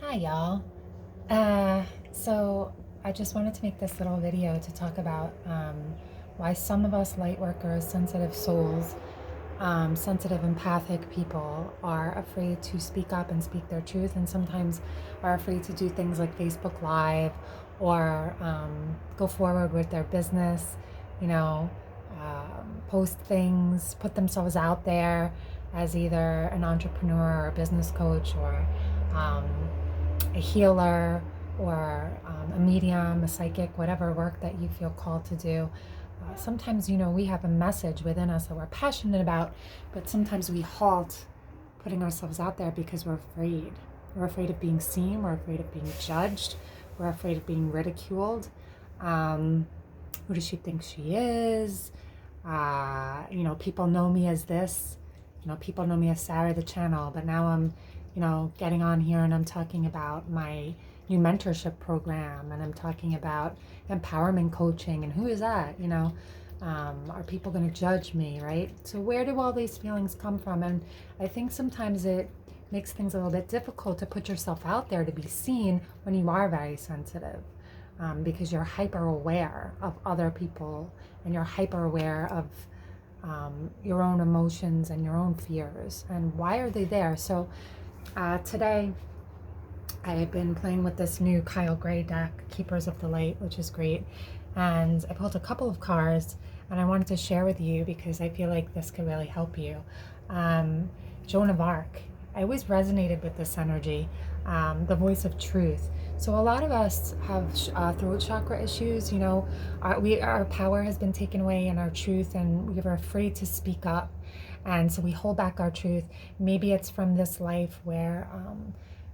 Hi, y'all. Uh, so I just wanted to make this little video to talk about why some of us light workers, sensitive souls, sensitive, empathic people are afraid to speak up and speak their truth, and sometimes are afraid to do things like Facebook Live or go forward with their business, you know, post things, put themselves out there as either an entrepreneur or a business coach or um, a healer or a medium, a psychic, whatever work that you feel called to do. Sometimes, we have a message within us that we're passionate about, but sometimes we halt putting ourselves out there because we're afraid. We're afraid of being seen, we're afraid of being judged, we're afraid of being ridiculed. Um, who does she think she is? People know me as this. People know me as Sarah the Channel, but now I'm, getting on here and I'm talking about my new mentorship program and I'm talking about empowerment coaching. And who is that? Are people going to judge me, right? So where do all these feelings come from? And I think sometimes it makes things a little bit difficult to put yourself out there to be seen when you are very sensitive, because you're hyper aware of other people and you're hyper aware of your own emotions and your own fears and why are they there. So today I've been playing with this new Kyle Gray deck, Keepers of the Light, which is great. And I pulled a couple of cards and I wanted to share with you because I feel like this could really help you. Um, Joan of Arc. I always resonated with this energy, the voice of truth. So a lot of us have throat chakra issues. Our power has been taken away in our truth, and we are afraid to speak up, and so we hold back our truth. Maybe it's from this life where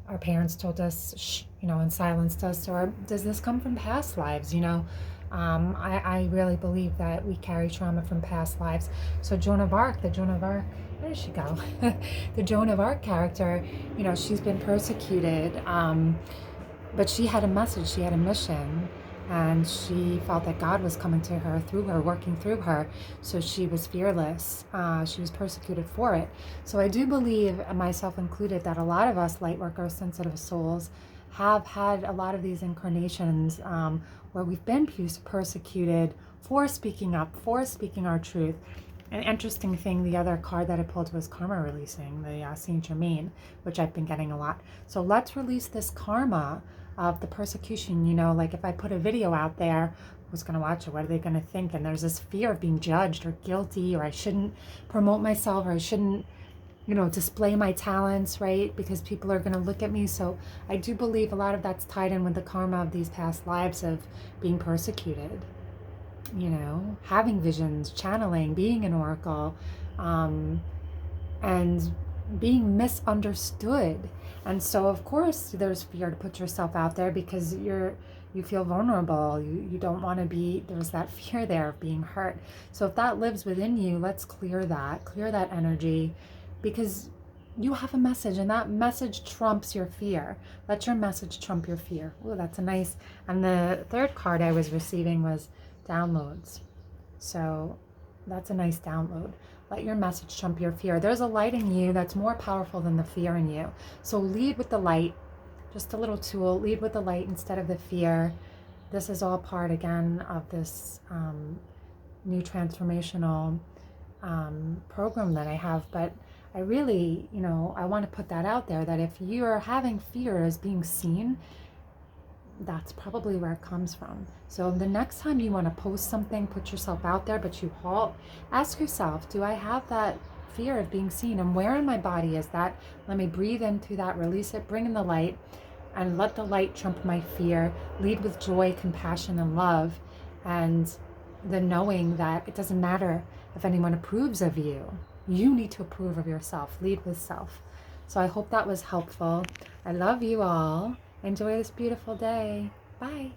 our parents told us, shh, and silenced us, or does this come from past lives? I really believe that we carry trauma from past lives. So Joan of Arc, where did she go? The Joan of Arc character, she's been persecuted, but she had a message, she had a mission, and she felt that God was coming to her through her, working through her. So she was fearless. She was persecuted for it. So I do believe, myself included, that a lot of us light workers, sensitive souls, have had a lot of these incarnations where we've been persecuted for speaking up, for speaking our truth. An interesting thing, the other card that I pulled was karma releasing, the Saint Germain, which I've been getting a lot. So let's release this karma of the persecution. Like if I put a video out there, who's going to watch it? What are they going to think? And there's this fear of being judged or guilty, or I shouldn't promote myself, or I shouldn't, display my talents, right? Because people are going to look at me. So I do believe a lot of that's tied in with the karma of these past lives of being persecuted, having visions, channeling, being an oracle, and being misunderstood. And so of course there's fear to put yourself out there because you feel vulnerable. You don't want to be, there's that fear there of being hurt. So if that lives within you, let's clear that energy, because you have a message and that message trumps your fear. Let your message trump your fear. Oh, that's a nice. And the third card I was receiving was downloads. So that's a nice download. Let your message trump your fear. There's a light in you that's more powerful than the fear in you. So lead with the light. Just a little tool. Lead with the light instead of the fear. This is all part, again, of this new transformational program that I have. But I really, I want to put that out there, that if you're having fear as being seen, that's probably where it comes from. So the next time you want to post something, put yourself out there, but you halt, ask yourself, do I have that fear of being seen? And where in my body is that? Let me breathe into that, release it, bring in the light, and let the light trump my fear. Lead with joy, compassion, and love. And the knowing that it doesn't matter if anyone approves of you. You need to approve of yourself. Lead with self. So I hope that was helpful. I love you all. Enjoy this beautiful day. Bye.